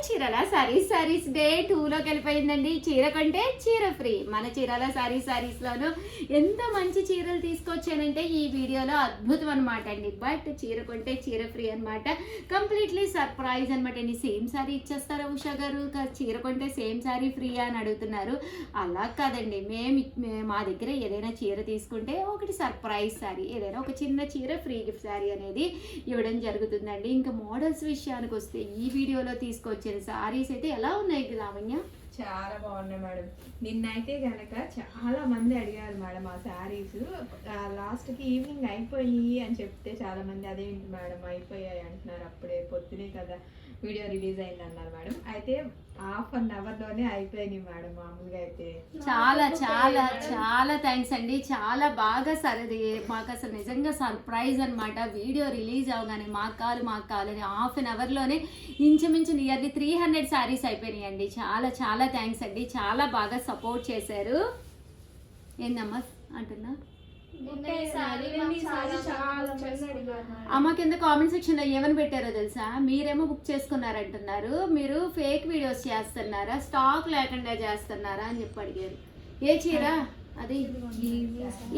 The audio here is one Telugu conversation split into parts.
చీరల సారీస్ డే 2లోకి వెళ్ళిపోయిందండి. చీర కొంటే చీర ఫ్రీ. మన చీరల సారీస్లోను ఎంత మంచి చీరలు తీసుకొచ్చానంటే ఈ వీడియోలో అద్భుతం అనమాట అండి. బట్ చీర కొంటే చీర ఫ్రీ అనమాట. కంప్లీట్లీ సర్ప్రైజ్ అనమాట అండి. సేమ్ సారీ ఇచ్చేస్తారా ఉషా గారు, చీర కొంటే సేమ్ సారీ ఫ్రీ అని అడుగుతున్నారు. అలా కాదండి, మా దగ్గర ఏదైనా చీర తీసుకుంటే ఒకటి సర్ప్రైజ్ సారీ, ఏదైనా ఒక చిన్న చీర ఫ్రీ గిఫ్ట్ సారీ అనేది ఇవ్వడం జరుగుతుందండి. ఇంకా మోడల్స్ విషయానికి వస్తే ఈ వీడియోలో తీసుకొచ్చిన సారీస్ అయితే ఎలా ఉన్నాయి లావణ్య? చాలా బాగున్నాయి మేడం. నిన్నైతే కనుక చాలా మంది అడిగారు మేడం ఆ శారీస్. లాస్ట్కి ఈవినింగ్ అయిపోయి అని చెప్తే చాలా మంది అదేంటి మేడం అయిపోయాయి అంటున్నారు, అప్పుడే పొద్దునే కదా వీడియో రిలీజ్ అయింది అన్నారు మేడం. అయితే ½ లోనే అయిపోయినాయి మేడం. మామూలుగా అయితే చాలా చాలా చాలా థ్యాంక్స్ అండి. చాలా బాగా సరది, మాకు అసలు నిజంగా సర్ప్రైజ్ అనమాట. వీడియో రిలీజ్ అవగానే మాకు కావాలని ½ లోనే ఇంచుమించు నియర్లీ 300 శారీస్ అయిపోయినాయి అండి. చాలా చాలా థ్యాంక్స్ అండి, చాలా బాగా సపోర్ట్ చేశారు. ఏందమ్మా అంటున్నా అమ్మ కింద కామెంట్ సెక్షన్ లో ఏమని పెట్టారో తెలుసా? మీరేమో బుక్ చేసుకున్నారంటున్నారు, మీరు ఫేక్ వీడియోస్ చేస్తున్నారా, స్టాక్ లేకుండా చేస్తున్నారా అని చెప్పి అడిగారు. ఏ చీర అది?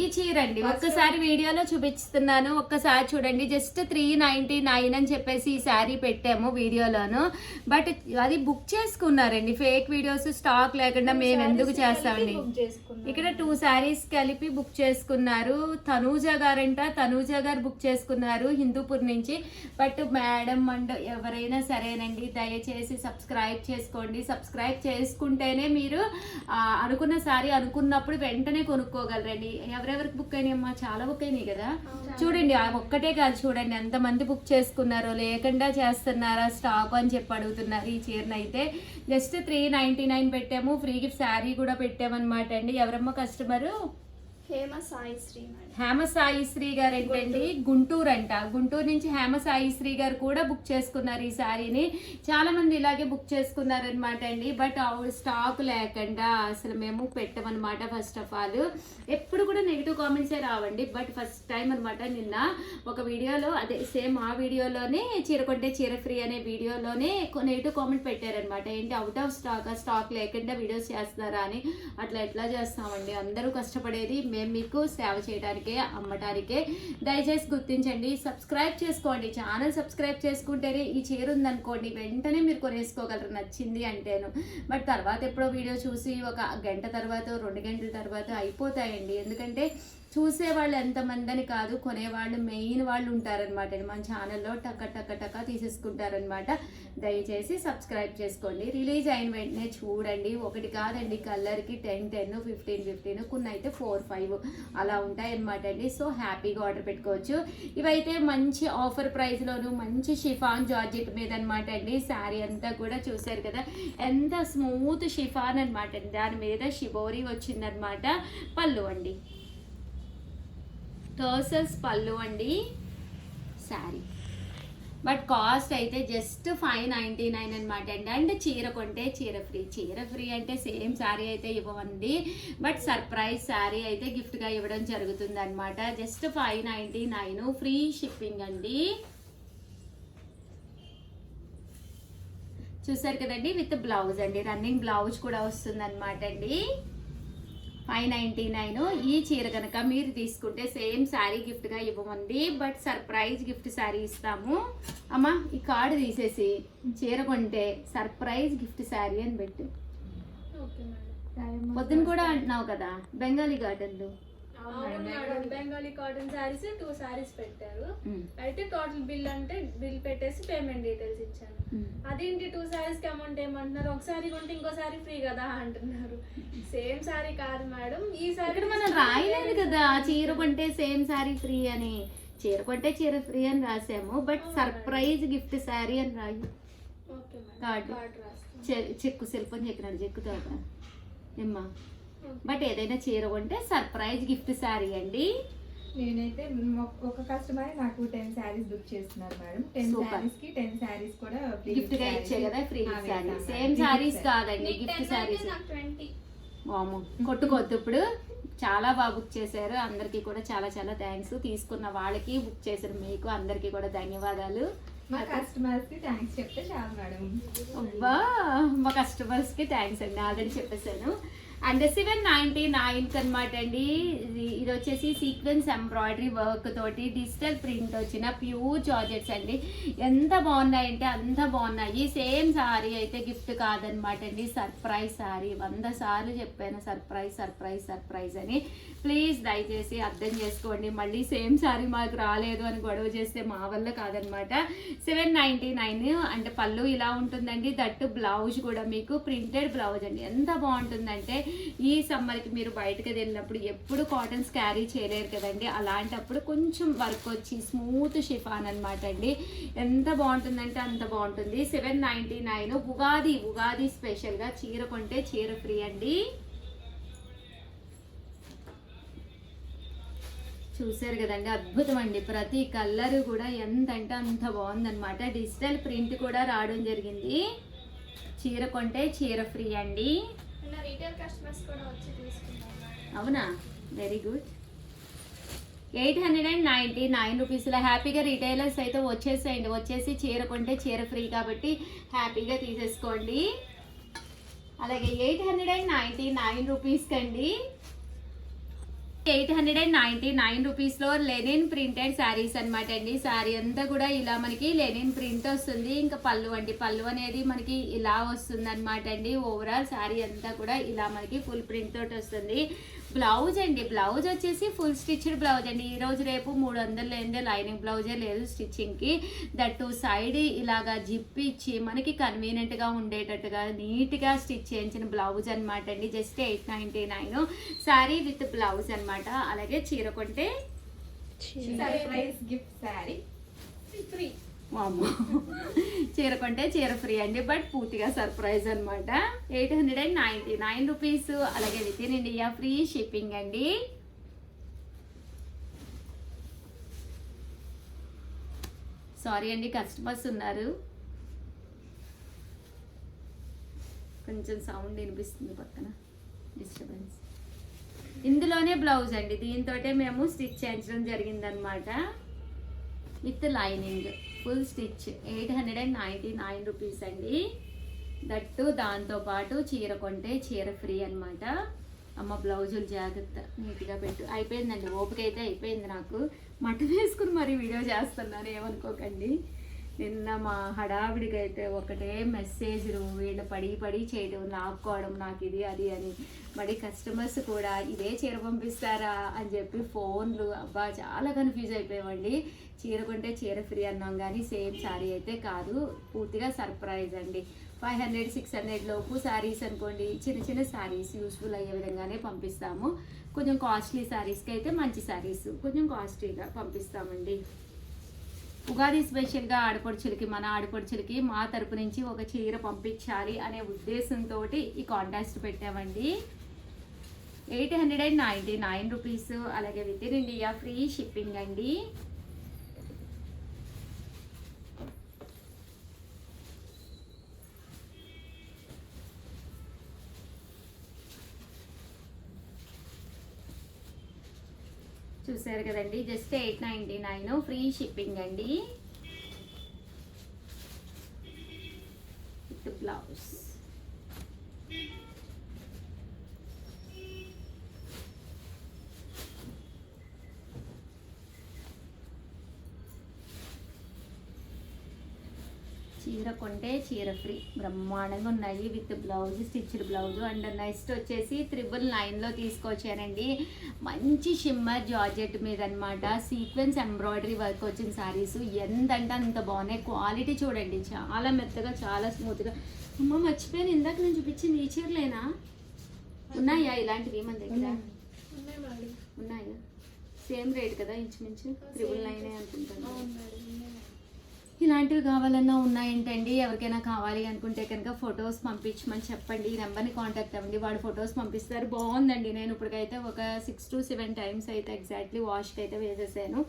ఈ చీర అండి. ఒక్కసారి వీడియోలో చూపిస్తున్నాను, ఒక్కసారి చూడండి. జస్ట్ 399 అని చెప్పేసి ఈ శారీ పెట్టాము వీడియోలోను. బట్ అది బుక్ చేసుకున్నారండి. ఫేక్ వీడియోస్ స్టాక్ లేకుండా మేము ఎందుకు చేస్తామండి. ఇక్కడ 2 శారీస్ కలిపి బుక్ చేసుకున్నారు. తనూజ గారు బుక్ చేసుకున్నారు హిందూపూర్ నుంచి. బట్ మేడం అండ్ ఎవరైనా సరేనండి, దయచేసి సబ్స్క్రైబ్ చేసుకోండి. సబ్స్క్రైబ్ చేసుకుంటేనే మీరు అనుకున్న శారీ అనుకున్నప్పుడు వెంటనే కొనుక్కోగలరండి. ఎవరెవరికి బుక్ అయినాయమ్మా? చాలా బుక్ అయినాయి కదా. చూడండి, ఒక్కటే కాదు, చూడండి ఎంతమంది బుక్ చేసుకున్నారో. లేకుండా చేస్తున్నారా స్టాక్ అని చెప్పి అడుగుతున్నారు. ఈ చీరనైతే జస్ట్ 399 పెట్టాము. ఫ్రీ గిఫ్ట్ శారీ కూడా పెట్టామన్నమాట అండి. ఎవరమ్మా కస్టమరు? హేమ సాయి శ్రీ గారు ఏంటండి, గుంటూరు అంట. గుంటూరు నుంచి హేమ సాయి శ్రీ గారు కూడా బుక్ చేసుకున్నారు ఈ శారీని. చాలా మంది ఇలాగే బుక్ చేసుకున్నారనమాట అండి. బట్ స్టాక్ లేకుండా అసలు మేము పెట్టమన్నమాట. ఫస్ట్ ఆఫ్ ఆల్ ఎప్పుడు కూడా నెగిటివ్ కామెంట్సే రావండి. బట్ ఫస్ట్ టైం అనమాట నిన్న ఒక వీడియోలో, అదే సేమ్ ఆ వీడియోలోనే చీర కొంటే చీర ఫ్రీ అనే వీడియోలోనే నెగిటివ్ కామెంట్ పెట్టారనమాట. ఏంటి అవుట్ ఆఫ్ స్టాక్ లేకుండా వీడియోస్ చేస్తున్నారా అని. అట్లా ఎట్లా చేస్తామండి, అందరూ కష్టపడేది మేము మీకు సేవ చేయడానికే, అమ్మటానికే. దయచేసి గుర్తించండి, సబ్స్క్రైబ్ చేసుకోండి. ఛానల్ సబ్స్క్రైబ్ చేసుకుంటేనే ఈ చీర ఉందనుకోండి వెంటనే మీరు కొనేసుకోగలరు నచ్చింది అంటేను. బట్ తర్వాత ఎప్పుడో వీడియో చూసి ఒక గంట తర్వాత 2 గంటల తర్వాత అయిపోతాయండి. ఎందుకంటే చూసేవాళ్ళు ఎంతమంది అని కాదు, కొనేవాళ్ళు మెయిన్ వాళ్ళు ఉంటారనమాట. మన ఛానల్లో టక్క తీసేసుకుంటారనమాట. దయచేసి సబ్స్క్రైబ్ చేసుకోండి. రిలీజ్ అయిన వెంటనే చూడండి. ఒకటి కాదండి, కలర్కి 10, 15 కొన్ని అయితే 4, 5 అలా ఉంటాయన్నమాట అండి. సో హ్యాపీగా ఆర్డర్ పెట్టుకోవచ్చు. ఇవైతే మంచి ఆఫర్ ప్రైస్లోను మంచి షిఫాన్ జార్జెట్ మీద అనమాట అండి. శారీ అంతా కూడా చూసారు కదా ఎంత స్మూత్ షిఫాన్ అనమాట అండి. దాని మీద షిబోరీ వచ్చిందనమాట. పళ్ళు అండి, టర్సల్స్ పళ్ళు అండి శారీ. బట్ కాస్ట్ అయితే జస్ట్ 599 అనమాట అండి. అండ్ చీర కొంటే చీర ఫ్రీ అంటే సేమ్ శారీ అయితే ఇవ్వండి. బట్ సర్ప్రైజ్ శారీ అయితే గిఫ్ట్గా ఇవ్వడం జరుగుతుంది అనమాట. జస్ట్ 599 ఫ్రీ షిప్పింగ్ అండి. చూసారు కదండి, విత్ బ్లౌజ్ అండి. రన్నింగ్ బ్లౌజ్ కూడా వస్తుంది అనమాట అండి. 599. ఈ చీర కనుక మీరు తీసుకుంటే సేమ్ శారీ గిఫ్ట్గా ఇవ్వమండి. బట్ సర్ప్రైజ్ గిఫ్ట్ శారీ ఇస్తాము. అమ్మా ఈ కార్డు తీసేసి చీర కొంటే సర్ప్రైజ్ గిఫ్ట్ శారీ అని పెట్టు. పొద్దున కూడా అంటున్నావు కదా బెంగాలీ గార్డెన్లు. బెంగాలీ కాటన్ శారీస్ 2 శారీస్ పెట్టారు. అయితే టోటల్ బిల్ పెట్టేసి పేమెంట్ డీటెయిల్స్ ఇచ్చాను. అదేంటి 2 శారీస్ కి అమౌంట్ ఏమంటున్నారు, ఒకసారి కొంటే ఇంకోసారి ఫ్రీ కదా అంటున్నారు. సేమ్ శారీ కాదు మేడం, ఈ శారీ మనం రాయలేదు కదా చీర కొంటే సేమ్ శారీ ఫ్రీ అని. చీర కొంటే చీర ఫ్రీ అని రాసాము, బట్ సర్ప్రైజ్ గిఫ్ట్ శారీ అని రాయి. చెక్కు శిల్పం చెక్కినాడు, చెక్కుతావు ఏమ్మా. బట్ ఏదైనా చీర కొంటే సర్ప్రైజ్ గిఫ్ట్ శారీ అండి. నేనైతే ఒక కస్టమర్ నాకు 10 శారీస్ బుక్ చేస్తున్నారు మేడం. 10 శారీస్ కి 10 శారీస్ కూడా గిఫ్ట్ గా ఇచ్చే కదా ఫ్రీ శారీ. సేమ్ శారీస్ కాదండి, గిఫ్ట్ శారీస్. కొట్టుకోవద్దు ఇప్పుడు. చాలా బాగా బుక్ చేశారు. అందరికీ కూడా చాలా చాలా థ్యాంక్స్. తీసుకున్న వాళ్ళకి, బుక్ చేసిన మీకు అందరికీ కూడా ధన్యవాదాలు. మా కస్టమర్స్ కి థ్యాంక్స్ చెప్తే చాలు మేడం. అబ్బా మా కస్టమర్స్ కి థ్యాంక్స్ అండి, ఆల్రెడీ చెప్పేసాను. అండ్ 799 అనమాట అండి. ఇది వచ్చేసి సీక్వెన్స్ ఎంబ్రాయిడరీ వర్క్ తోటి డిజిటల్ ప్రింట్ వచ్చిన ప్యూర్ జార్జెట్స్ అండి. ఎంత బాగున్నాయంటే అంత బాగున్నాయి. సేమ్ సారీ అయితే గిఫ్ట్ కాదనమాట అండి, సర్ప్రైజ్ సారీ. 100 సార్లు చెప్పాను సర్ప్రైజ్ సర్ప్రైజ్ సర్ప్రైజ్ అని. ప్లీజ్ దయచేసి అర్థం చేసుకోండి. మళ్ళీ సేమ్ సారీ మాకు రాలేదు అని గొడవ చేస్తే మా వల్ల కాదనమాట. 799 అంటే పళ్ళు ఇలా ఉంటుందండి. దట్టు బ్లౌజ్ కూడా మీకు ప్రింటెడ్ బ్లౌజ్ అండి. ఎంత బాగుంటుందంటే ఈ సమ్మర్కి మీరు బయటకు వెళ్ళినప్పుడు ఎప్పుడు కాటన్స్ క్యారీ చేయలేరు కదండి, అలాంటప్పుడు కొంచెం వర్క్ వచ్చి స్మూత్ షిఫాన్ అనమాట అండి. ఎంత బాగుంటుందంటే అంత బాగుంటుంది. 799 ఉగాది స్పెషల్గా చీర కొంటే చీర ఫ్రీ అండి. చూసారు కదండి, అద్భుతం అండి. ప్రతి కలర్ కూడా ఎంత అంటే అంత బాగుందనమాట. డిజిటల్ ప్రింట్ కూడా రావడం జరిగింది. చీర కొంటే చీర ఫ్రీ అండి. రీటైల్ కస్టమర్స్ కూడా వచ్చి తీసుకుంటారు. అవునా, వెరీ గుడ్. 899 రూపీస్లో హ్యాపీగా రిటైలర్స్ అయితే వచ్చేసేయండి. వచ్చేసి చీర కొంటే చీర ఫ్రీ కాబట్టి హ్యాపీగా తీసేసుకోండి. అలాగే 899 రూపీస్కి అండి, 899 రూపీస్లో లెనిన్ ప్రింటెడ్ శారీస్ అనమాట అండి. శారీ అంతా కూడా ఇలా మనకి లెనిన్ ప్రింట్ వస్తుంది. ఇంకా పళ్ళు అండి, పళ్ళు అనేది మనకి ఇలా వస్తుంది అనమాట అండి. ఓవరాల్ శారీ అంతా కూడా ఇలా మనకి ఫుల్ ప్రింట్ తోటి వస్తుంది. బ్లౌజ్ అండి, బ్లౌజ్ వచ్చేసి ఫుల్ స్టిచ్డ్ బ్లౌజ్ అండి. ఈ రోజు రేపు 300 లేనిదే లైనింగ్ బ్లౌజే లేదు స్టిచ్చింగ్కి. దట్టు సైడ్ ఇలాగా జిప్ ఇచ్చి మనకి కన్వీనియంట్గా ఉండేటట్టుగా నీట్గా స్టిచ్ చేయించిన బ్లౌజ్ అనమాట అండి. జస్ట్ 899 శారీ విత్ బ్లౌజ్ అనమాట. అలాగే చీర కొంటే సర్ప్రైజ్ గిఫ్ట్ శారీ ఫ్రీ. చీర కొంటే చీర ఫ్రీ అండి, బట్ పూర్తిగా సర్ప్రైజ్ అనమాట. 899 రూపీస్. అలాగే with in India free shipping అండి. సారీ అండి, కస్టమర్స్ ఉన్నారు, కొంచెం సౌండ్ వినిపిస్తుంది పక్కన, డిస్టర్బెన్స్. ఇందులోనే బ్లౌజ్ అండి, దీంతోటే మేము స్టిచ్ చేయించడం జరిగిందనమాట with lining full stitch. 899 rupees అండి. దట్టు దాంతోపాటు చీర కొంటే చీర ఫ్రీ అనమాట. అమ్మ బ్లౌజులు జాగ్రత్త నీట్గా పెట్టు. అయిపోయిందండి, ఓపిక అయితే అయిపోయింది నాకు. మటన్ వేసుకుని మరి వీడియో చేస్తున్నాను, ఏమనుకోకండి. నిన్న మా హడావిడికి అయితే ఒకటే మెసేజ్లు, వీళ్ళు పడి చేయడం, లాక్కోవడం, నాకు ఇది అది అని. మరి కస్టమర్స్ కూడా ఇదే చీర పంపిస్తారా అని చెప్పి ఫోన్లు. అబ్బా చాలా కన్ఫ్యూజ్ అయిపోయామండి. చీర కొంటే చీర ఫ్రీ అన్నాం కానీ సేమ్ శారీ అయితే కాదు, పూర్తిగా సర్ప్రైజ్ అండి. 500-600 లోపు శారీస్ అనుకోండి, చిన్న చిన్న శారీస్ యూస్ఫుల్ అయ్యే విధంగానే పంపిస్తాము. కొంచెం కాస్ట్లీ శారీస్కి అయితే మంచి శారీస్ కొంచెం కాస్ట్లీగా పంపిస్తామండి. ఉగాది స్పెషల్గా ఆడపడుచులకి, మన ఆడపడుచులకి మా తరపు నుంచి ఒక చీర పంపించాలి అనే ఉద్దేశంతో ఈ కాంటాక్ట్ పెట్టామండి. 899 రూపీస్. అలాగే with in India free shipping అండి. చూసారు కదండి, జస్ట్ 899 ఫ్రీ షిప్పింగ్ అండి విత్ బ్లౌజ్. చీర కొంటే చీర ఫ్రీ బ్రహ్మాండంగా ఉన్నాయి with blouse, stitched blouse. And next వచ్చేసి 999లో తీసుకొచ్చానండి. మంచి షిమ్మర్ జార్జెట్ మీద అనమాట సీక్వెన్స్ ఎంబ్రాయిడరీ వర్క్ వచ్చిన శారీస్. ఎంతంటే అంత బాగున్నాయి. క్వాలిటీ చూడండి, చాలా మెత్తగా చాలా స్మూత్గా. అమ్మ మర్చిపోయాను, ఇందాక నేను చూపించింది ఈ చీరలేనా? ఉన్నాయా ఇలాంటివి మన దగ్గర? ఉన్నాయా? సేమ్ రేట్ కదా ఇంచుమించు, 999 అనుకుంటాను. ఇలాంటివి కావాలన్నా ఉన్నాయంటండి. ఎవరికైనా కావాలి అనుకుంటే కనుక ఫొటోస్ పంపించమని చెప్పండి, ఈ నెంబర్ని కాంటాక్ట్ అవ్వండి, వాడు ఫొటోస్ పంపిస్తారు. బాగుందండి. నేను ఇప్పటికైతే ఒక 6 to 7 టైమ్స్ అయితే ఎగ్జాక్ట్లీ వాష్కి అయితే వేసేసాను,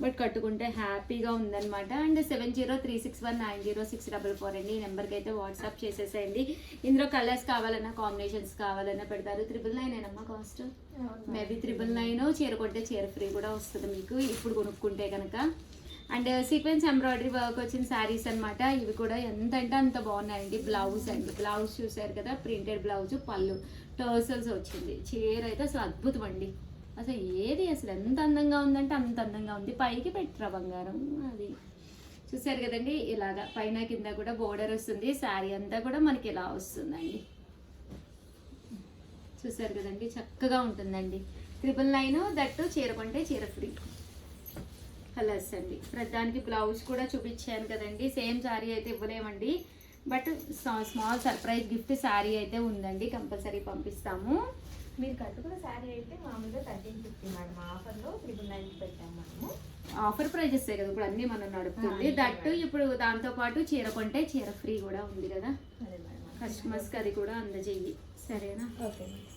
బట్ కట్టుకుంటే హ్యాపీగా ఉందన్నమాట. అండ్ 7036190644 అండి, ఈ నెంబర్కి అయితే వాట్సాప్ చేసేసేయండి. ఇందులో కలర్స్ కావాలన్నా కాంబినేషన్స్ కావాలన్నా పెడతారు. 999 అమ్మా కాస్ట్. మేబీ 999 చీర కొంటే చీర ఫ్రీ కూడా వస్తుంది మీకు ఇప్పుడు కొనుక్కుంటే కనుక. అండ్ సీక్వెన్స్ ఎంబ్రాయిడరీ వర్క్ వచ్చిన శారీస్ అన్నమాట. ఇవి కూడా ఎంత అంటే అంత బాగున్నాయండి. బ్లౌజ్ అండి, బ్లౌజ్ చూసారు కదా, ప్రింటెడ్ బ్లౌజ్, పళ్ళు టర్సల్స్ వచ్చింది. చీర అయితే అసలు అద్భుతం అండి. అసలు ఏది అసలు ఎంత అందంగా ఉందంటే అంత అందంగా ఉంది. పైకి పెట్టరా బంగారం, అది చూసారు కదండి. ఇలాగా పైన కింద కూడా బోర్డర్ వస్తుంది. శారీ అంతా కూడా మనకి ఇలా వస్తుందండి. చూసారు కదండి, చక్కగా ఉంటుందండి. 999 దట్టు చీర కొంటే చీర ఫ్రీ. కలర్స్ అండి. ప్రతిదానికి బ్లౌజ్ కూడా చూపించాను కదండి. సేమ్ శారీ అయితే ఇవ్వలేమండి, but small surprise gift sari అయితే ఉందండి, కంపల్సరీ పంపిస్తాము. మీరు కట్టుకున్న శారీ అయితే మామూలుగా 1350 మేడం. ఆఫర్లో 999 పెట్టాము మనము. ఆఫర్ ప్రైజెస్ కదా ఇప్పుడు అన్నీ మనం నడుపుతుంది. దట్టు ఇప్పుడు దాంతో పాటు చీర కొంటే చీర ఫ్రీ కూడా ఉంది కదా. అదే మేడం, కస్టమర్స్కి అది కూడా అందజేయి, సరేనా? Okay madam.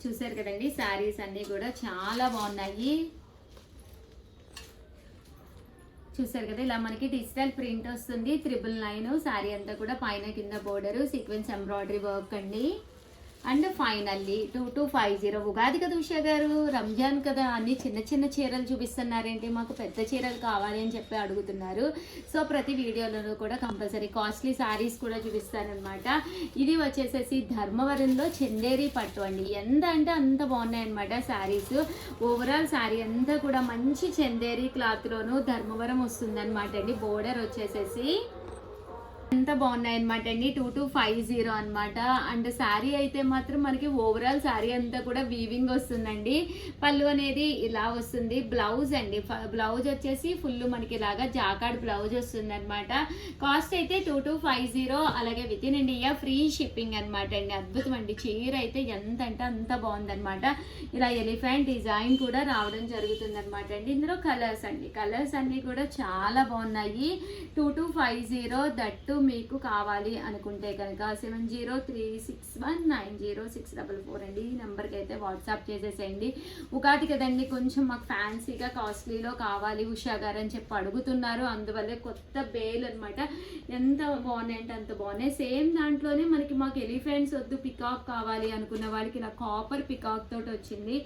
చూసారు కదండి, శారీస్ అన్నీ కూడా చాలా బాగున్నాయి. చూసారు కదా, ఇలా మనకి డిజిటల్ ప్రింట్ వస్తుంది. 999 శారీ అంతా కూడా పైన కింద బోర్డర్ సీక్వెన్స్ ఎంబ్రాయిడరీ వర్క్ అండి. And finally 2250. ఉగాది కదా ఉషా గారు, రంజాన్ కదా, అన్ని చిన్న చిన్న చీరలు చూపిస్తున్నారేంటి, మాకు పెద్ద చీరలు కావాలి అని చెప్పి అడుగుతున్నారు. సో ప్రతి వీడియోలో కూడా కంపల్సరీ కాస్ట్లీ శారీస్ కూడా చూపిస్తానమాట. ఇది వచ్చేసేసి ధర్మవరంలో చందేరి పట్టు అండి. ఎంత అంటే అంత బాగున్నాయి అనమాట శారీస్. ఓవరాల్ శారీ అంతా కూడా మంచి చందేరి క్లాత్లోను ధర్మవరం వస్తుంది అనమాట అండి. బోర్డర్ వచ్చేసేసి ఎంత బాగున్నాయి అనమాట అండి. 2250 అనమాట. అండ్ శారీ అయితే మాత్రం మనకి ఓవరాల్ శారీ అంతా కూడా వీవింగ్ వస్తుందండి. పళ్ళు అనేది ఇలా వస్తుంది. బ్లౌజ్ అండి, బ్లౌజ్ వచ్చేసి ఫుల్ మనకి ఇలాగా జాకార్డ్ బ్లౌజ్ వస్తుంది అనమాట. కాస్ట్ అయితే 2250. అలాగే with in India free shipping అనమాట అండి. అద్భుతం అండి. చీర అయితే ఎంత అంటే అంత బాగుందనమాట. ఇలా ఎలిఫెంట్ డిజైన్ కూడా రావడం జరుగుతుంది అనమాట అండి. ఇందులో కలర్స్ అండి, కలర్స్ అన్నీ కూడా చాలా బాగున్నాయి. 2250 దట్టు మీకు కావాలి అనుకుంటే కనుక 7036190644 అండి. ఈ నెంబర్కి అయితే వాట్సాప్ చేసేసేయండి. ఉగాది కదండి, కొంచెం మాకు ఫ్యాన్సీగా కాస్ట్లీలో కావాలి ఉషా గారు అని చెప్పి అడుగుతున్నారు. అందువల్లే కొత్త బేల్ అనమాట. ఎంత బాగున్నాయి అంటే అంత బాగున్నాయి. సేమ్ దాంట్లోనే మాకు ఎలిఫెంట్స్ వద్దు, పికాక్ కావాలి అనుకున్న వాళ్ళకి ఇలా కాపర్ పికాక్ తోటి వచ్చింది.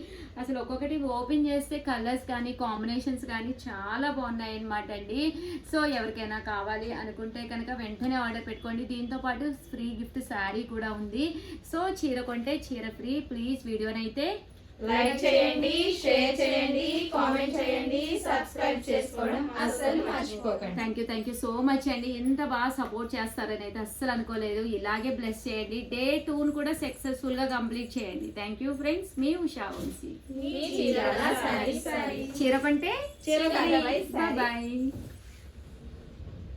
అసలు ఒక్కొక్కటి ఓపెన్ చేస్తే కలర్స్ కానీ కాంబినేషన్స్ కానీ చాలా బాగున్నాయి అనమాట అండి. సో ఎవరికైనా కావాలి అనుకుంటే కనుక వెంటనే ఆర్డర్ పెట్టుకోండి. దీంతో పాటు ఫ్రీ గిఫ్ట్ శారీ కూడా ఉంది. సో చీర కొంటే చీర ఫ్రీ. ప్లీజ్ వీడియోనైతే లైక్ చేయండి, షేర్ చేయండి, కామెంట్ చేయండి, సబ్స్క్రైబ్ చేసుకోవడం అస్సలు మర్చిపోకండి. థ్యాంక్ యూ సో మచ్ అండి. ఎంత బాగా సపోర్ట్ చేస్తారని అయితే అస్సలు అనుకోలేదు. ఇలాగే బ్లెస్ చేయండి. Day 2 కూడా సక్సెస్ఫుల్ గా కంప్లీట్ చేయండి. థ్యాంక్ యూ ఫ్రెండ్స్, మీ ఉషా వంశీ. మీ చీరాల శారీ. చీర కొంటే చీర బాయ్.